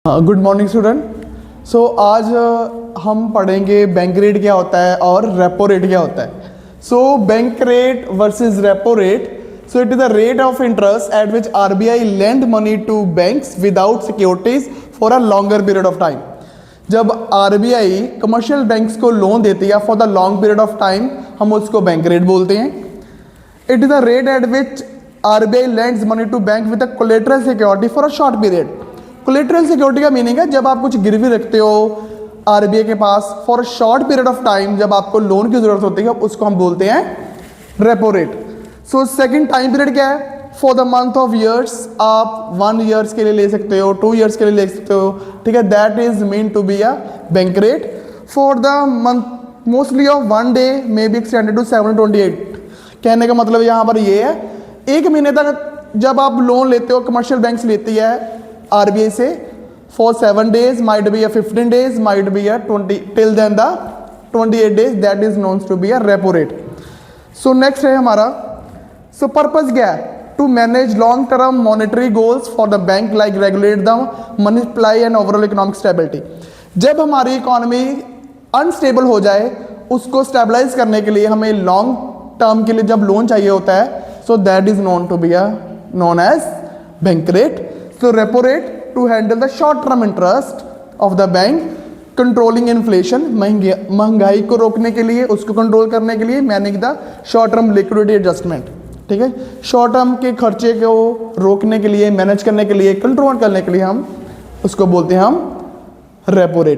Good morning student. सो आज हम पढ़ेंगे बैंक रेट क्या होता है और रेपो रेट क्या होता है। So bank rate versus repo rate. So it is the rate of interest at which RBI lend money to banks without securities for a longer period of time. जब RBI commercial banks को loan देती है for the long period of time, हम उसको bank rate बोलते हैं। It is the rate at which RBI lends money to bank with a collateral security for a short period. Collateral security का meaning है जब आप कुछ गिरवी रखते हो आरबीआई के पास for short period of time, जब आपको लोन की जरूरत होती है, उसको हम बोलते हैं repo rate. So second time period क्या है? For the month of years, आप 1 ईयर्स के लिए ले सकते हो, 2 ईयर्स के लिए ले सकते हो, ठीक है। That is mean to be a bank rate. For the month mostly of 1 day may be extended to 728। कहने का मतलब यहाँ पर ये है, 1 महीने तक जब आप लोन लेते हो, कमर्शियल बैंक्स लेती है आरबीआई से for 7 days, might be a 15 days, might be a 20 till then the 28 days, that is known to be a repo rate. So next है हमारा, so purpose क्या है? To manage long term monetary goals for the bank like regulate the money supply and overall economic stability. जब हमारी economy unstable हो जाए, उसको stabilise करने के लिए हमें लॉन्ग टर्म के लिए जब लोन चाहिए होता है, so that is known to be a known as bank rate. So repo rate to handle the short term interest of the bank, controlling inflation, महंगाई को रोकने के लिए, उसको कंट्रोल करने के लिए, manage the short term liquidity adjustment, ठीक है। शॉर्ट टर्म के खर्चे को रोकने के लिए, मैनेज करने के लिए, कंट्रोल करने के लिए हम उसको बोलते हैं हम रेपो रेट।